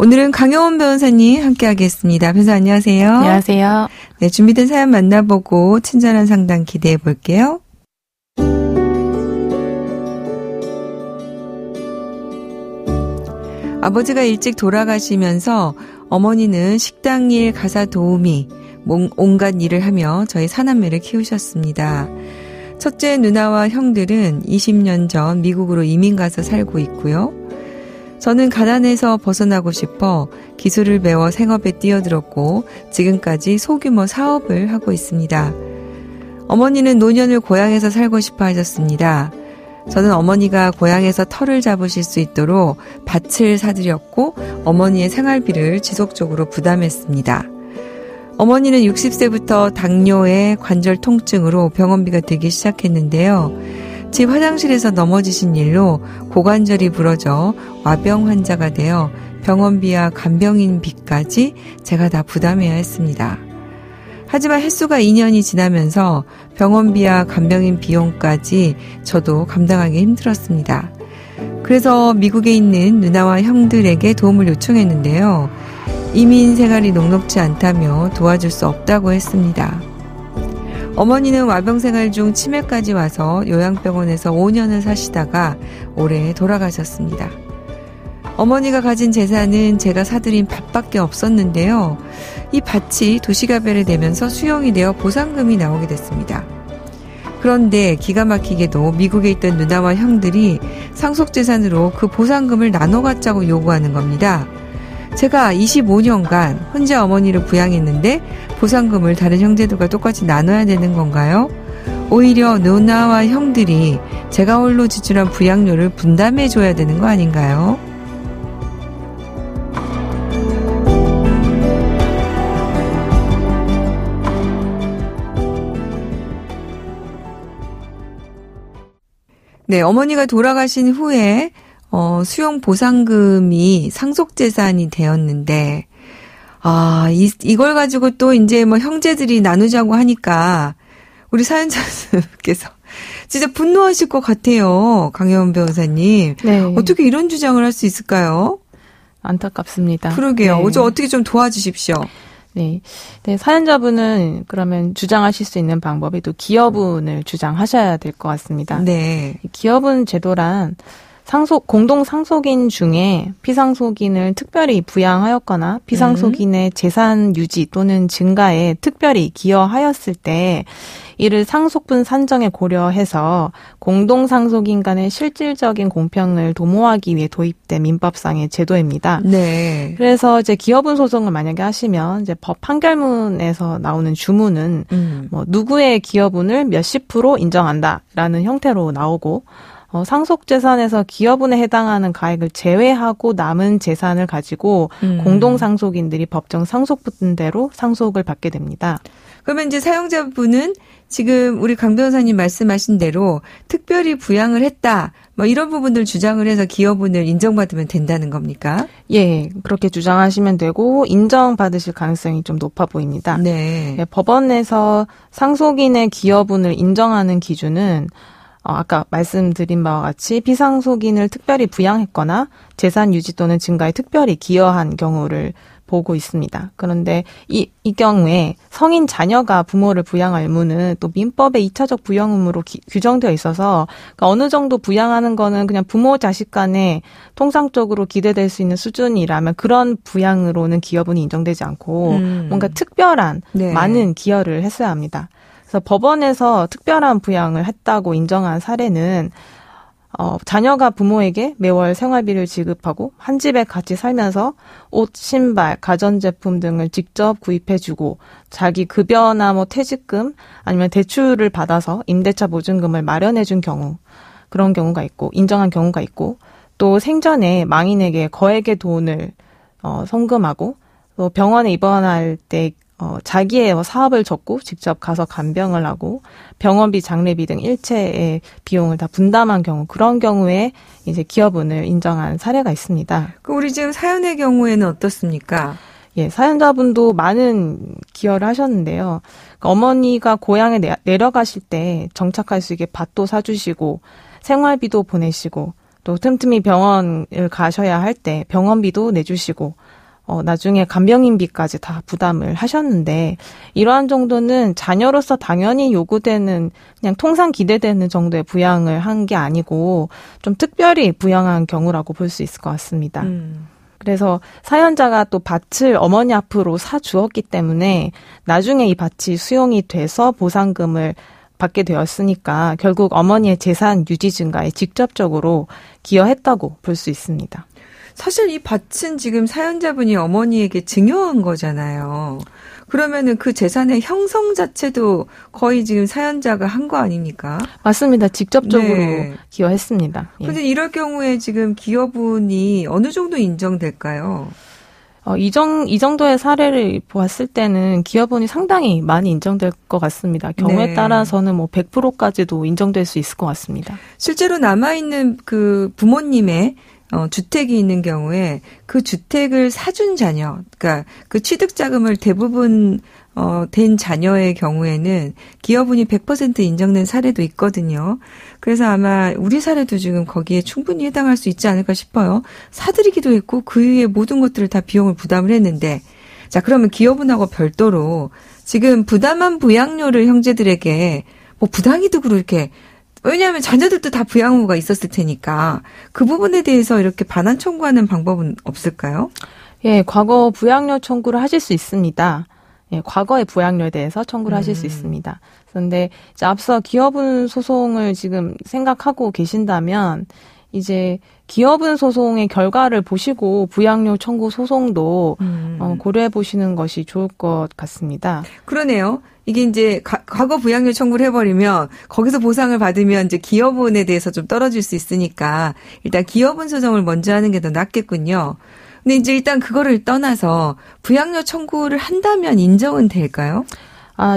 오늘은 강영원 변호사님 함께하겠습니다. 변호사 안녕하세요. 안녕하세요. 네, 준비된 사연 만나보고 친절한 상담 기대해 볼게요. 아버지가 일찍 돌아가시면서 어머니는 식당 일, 가사 도우미, 온갖 일을 하며 저희 사남매를 키우셨습니다. 첫째 누나와 형들은 20년 전 미국으로 이민 가서 살고 있고요. 저는 가난해서 벗어나고 싶어 기술을 배워 생업에 뛰어들었고 지금까지 소규모 사업을 하고 있습니다. 어머니는 노년을 고향에서 살고 싶어 하셨습니다. 저는 어머니가 고향에서 터를 잡으실 수 있도록 밭을 사드렸고 어머니의 생활비를 지속적으로 부담했습니다. 어머니는 60세부터 당뇨에 관절 통증으로 병원비가 들기 시작했는데요. 집 화장실에서 넘어지신 일로 고관절이 부러져 와병 환자가 되어 병원비와 간병인비까지 제가 다 부담해야 했습니다. 하지만 횟수가 2년이 지나면서 병원비와 간병인 비용까지 저도 감당하기 힘들었습니다. 그래서 미국에 있는 누나와 형들에게 도움을 요청했는데요. 이민 생활이 녹록지 않다며 도와줄 수 없다고 했습니다. 어머니는 와병 생활 중 치매까지 와서 요양병원에서 5년을 사시다가 올해 돌아가셨습니다. 어머니가 가진 재산은 제가 사들인 밭밖에 없었는데요. 이 밭이 도시가 배려되면서 수용이 되어 보상금이 나오게 됐습니다. 그런데 기가 막히게도 미국에 있던 누나와 형들이 상속재산으로 그 보상금을 나눠 갖자고 요구하는 겁니다. 제가 25년간 혼자 어머니를 부양했는데 보상금을 다른 형제들과 똑같이 나눠야 되는 건가요? 오히려 누나와 형들이 제가 홀로 지출한 부양료를 분담해 줘야 되는 거 아닌가요? 네, 어머니가 돌아가신 후에 수용 보상금이 상속재산이 되었는데, 이걸 가지고 또 이제 뭐 형제들이 나누자고 하니까, 우리 사연자분께서 진짜 분노하실 것 같아요. 강혜원 변호사님. 네. 어떻게 이런 주장을 할 수 있을까요? 안타깝습니다. 그러게요. 네. 어떻게 좀 도와주십시오. 네. 네, 사연자분은 그러면 주장하실 수 있는 방법이 또 기여분을 주장하셔야 될 것 같습니다. 네. 기여분 제도란 공동 상속인 중에 피상속인을 특별히 부양하였거나 피상속인의 재산 유지 또는 증가에 특별히 기여하였을 때 이를 상속분 산정에 고려해서 공동 상속인 간의 실질적인 공평을 도모하기 위해 도입된 민법상의 제도입니다. 네. 그래서 이제 기여분 소송을 만약에 하시면 이제 법 판결문에서 나오는 주문은 뭐 누구의 기여분을 몇십 % 인정한다라는 형태로 나오고 상속재산에서 기여분에 해당하는 가액을 제외하고 남은 재산을 가지고 공동상속인들이 법정 상속분대로 상속을 받게 됩니다. 그러면 이제 사용자분은 지금 우리 강 변호사님 말씀하신 대로 특별히 부양을 했다, 뭐 이런 부분들 주장을 해서 기여분을 인정받으면 된다는 겁니까? 예, 그렇게 주장하시면 되고 인정받으실 가능성이 좀 높아 보입니다. 네. 예, 법원에서 상속인의 기여분을 인정하는 기준은 아까 말씀드린 바와 같이 피상속인을 특별히 부양했거나 재산 유지 또는 증가에 특별히 기여한 경우를 보고 있습니다. 그런데 이 경우에 성인 자녀가 부모를 부양할 의무는 또 민법의 2차적 부양 의무로 규정되어 있어서 그러니까 어느 정도 부양하는 거는 그냥 부모 자식 간에 통상적으로 기대될 수 있는 수준이라면 그런 부양으로는 기여분이 인정되지 않고 뭔가 특별한 네. 많은 기여를 했어야 합니다. 그래서 법원에서 특별한 부양을 했다고 인정한 사례는 자녀가 부모에게 매월 생활비를 지급하고 한 집에 같이 살면서 옷, 신발, 가전제품 등을 직접 구입해주고 자기 급여나 뭐 퇴직금 아니면 대출을 받아서 임대차 보증금을 마련해준 경우 그런 경우가 있고 인정한 경우가 있고 또 생전에 망인에게 거액의 돈을 송금하고 또 병원에 입원할 때 자기의 사업을 접고 직접 가서 간병을 하고 병원비, 장례비 등 일체의 비용을 다 분담한 경우 그런 경우에 이제 기여분을 인정한 사례가 있습니다. 그 우리 지금 사연의 경우에는 어떻습니까? 예, 사연자분도 많은 기여를 하셨는데요. 그러니까 어머니가 고향에 내려가실 때 정착할 수 있게 밭도 사주시고 생활비도 보내시고 또 틈틈이 병원을 가셔야 할 때 병원비도 내주시고 나중에 간병인비까지 다 부담을 하셨는데 이러한 정도는 자녀로서 당연히 요구되는 그냥 통상 기대되는 정도의 부양을 한 게 아니고 좀 특별히 부양한 경우라고 볼 수 있을 것 같습니다. 그래서 사연자가 또 밭을 어머니 앞으로 사주었기 때문에 나중에 이 밭이 수용이 돼서 보상금을 받게 되었으니까 결국 어머니의 재산 유지 증가에 직접적으로 기여했다고 볼 수 있습니다. 사실 이 밭은 지금 사연자분이 어머니에게 증여한 거잖아요. 그러면은 그 재산의 형성 자체도 거의 지금 사연자가 한 거 아닙니까? 맞습니다. 직접적으로 네. 기여했습니다. 그런데 이럴 경우에 지금 기여분이 어느 정도 인정될까요? 이 정도의 사례를 보았을 때는 기여분이 상당히 많이 인정될 것 같습니다. 경우에 네. 따라서는 100%까지도 인정될 수 있을 것 같습니다. 실제로 남아있는 그 부모님의 주택이 있는 경우에 그 주택을 사준 자녀, 그러니까 그 취득자금을 대부분 된 자녀의 경우에는 기여분이 100% 인정된 사례도 있거든요. 그래서 아마 우리 사례도 지금 거기에 충분히 해당할 수 있지 않을까 싶어요. 사들이기도 했고 그 이후에 모든 것들을 다 비용을 부담을 했는데 자 그러면 기여분하고 별도로 지금 부담한 부양료를 형제들에게 부당이득으로 이렇게 왜냐하면 자녀들도 다 부양후가 있었을 테니까 그 부분에 대해서 이렇게 반환 청구하는 방법은 없을까요? 예, 과거 부양료 청구를 하실 수 있습니다. 예, 과거의 부양료에 대해서 청구를 하실 수 있습니다. 그런데 이제 앞서 기여분 소송을 지금 생각하고 계신다면 이제 기여분 소송의 결과를 보시고 부양료 청구 소송도 고려해 보시는 것이 좋을 것 같습니다. 그러네요. 이게 이제 과거 부양료 청구를 해버리면 거기서 보상을 받으면 이제 기여분에 대해서 좀 떨어질 수 있으니까 일단 기여분 소송을 먼저 하는 게 더 낫겠군요. 근데 이제 일단 그거를 떠나서 부양료 청구를 한다면 인정은 될까요?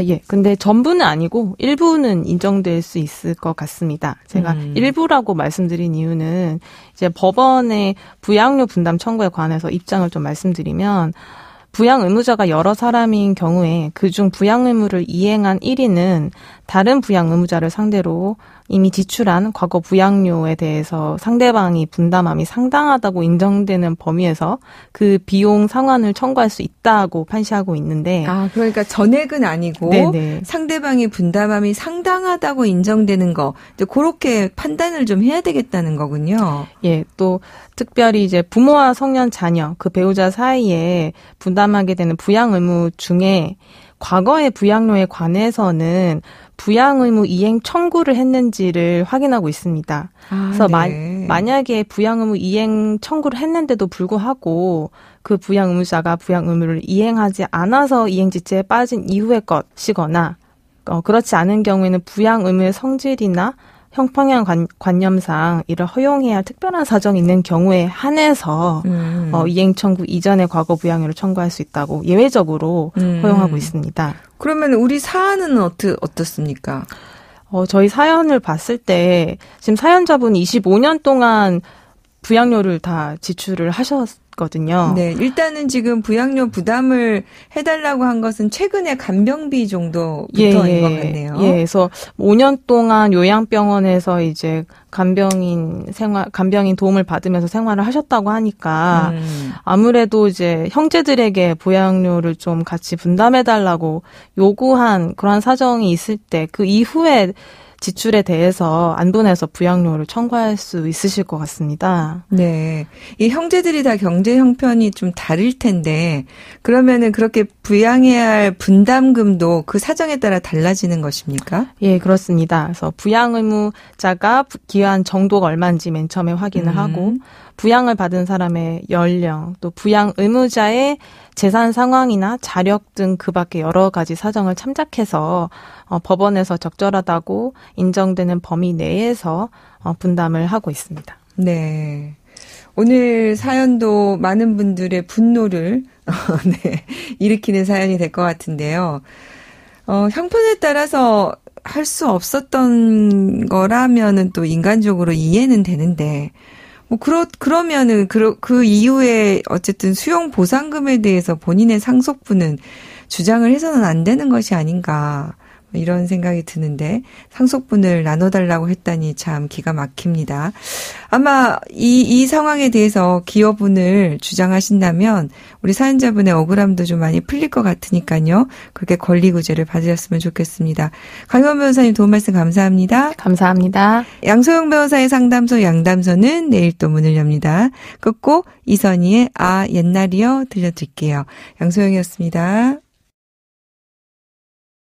예. 근데 전부는 아니고 일부는 인정될 수 있을 것 같습니다. 제가 일부라고 말씀드린 이유는 이제 법원의 부양료 분담 청구에 관해서 입장을 좀 말씀드리면 부양 의무자가 여러 사람인 경우에 그중 부양 의무를 이행한 1인은 다른 부양 의무자를 상대로 이미 지출한 과거 부양료에 대해서 상대방이 분담함이 상당하다고 인정되는 범위에서 그 비용 상환을 청구할 수 있다고 판시하고 있는데 그러니까 전액은 아니고 네네. 상대방이 분담함이 상당하다고 인정되는 거 이제 그렇게 판단을 좀 해야 되겠다는 거군요. 예, 또 특별히 이제 부모와 성년 자녀 그 배우자 사이에 분담하게 되는 부양 의무 중에 과거의 부양료에 관해서는 부양 의무 이행 청구를 했는지를 확인하고 있습니다. 그래서 네. 만약에 부양 의무 이행 청구를 했는데도 불구하고 그 부양 의무자가 부양 의무를 이행하지 않아서 이행 지체에 빠진 이후의 것이거나 그렇지 않은 경우에는 부양 의무의 성질이나 형평양 관념상 이를 허용해야 할 특별한 사정이 있는 경우에 한해서 이행 청구 이전의 과거 부양료를 청구할 수 있다고 예외적으로 허용하고 있습니다. 그러면 우리 사안은 어떻습니까? 저희 사연을 봤을 때 지금 사연자분이 25년 동안 부양료를 다 지출을 하셨거든요. 네, 일단은 지금 부양료 부담을 해달라고 한 것은 최근에 간병비 정도부터인 것 같네요. 예, 그래서 5년 동안 요양병원에서 이제 간병인 도움을 받으면서 생활을 하셨다고 하니까 아무래도 이제 형제들에게 부양료를 좀 같이 분담해달라고 요구한 그런 사정이 있을 때 그 이후에 지출에 대해서 안분해서 부양료를 청구할 수 있으실 것 같습니다. 네. 이 형제들이 다 경제 형편이 좀 다를 텐데 그러면은 그렇게 부양해야 할 분담금도 그 사정에 따라 달라지는 것입니까? 예, 그렇습니다. 그래서 부양 의무자가 기여한 정도가 얼마인지 맨 처음에 확인을 하고 부양을 받은 사람의 연령, 또 부양 의무자의 재산 상황이나 자력 등 그 밖에 여러 가지 사정을 참작해서 법원에서 적절하다고 인정되는 범위 내에서 분담을 하고 있습니다. 네. 오늘 사연도 많은 분들의 분노를 네, 일으키는 사연이 될 것 같은데요. 형편에 따라서 할 수 없었던 거라면은 또 인간적으로 이해는 되는데 그러면은 그 이후에 어쨌든 수용 보상금에 대해서 본인의 상속분은 주장을 해서는 안 되는 것이 아닌가 이런 생각이 드는데 상속분을 나눠달라고 했다니 참 기가 막힙니다. 아마 이 상황에 대해서 기여분을 주장하신다면 우리 사연자분의 억울함도 좀 많이 풀릴 것 같으니까요. 그렇게 권리구제를 받으셨으면 좋겠습니다. 강효원 변호사님 도움 말씀 감사합니다. 감사합니다. 양소영 변호사의 상담소 양담소는 내일 또 문을 엽니다. 끝곡 이선희의 아 옛날이여 들려드릴게요. 양소영이었습니다.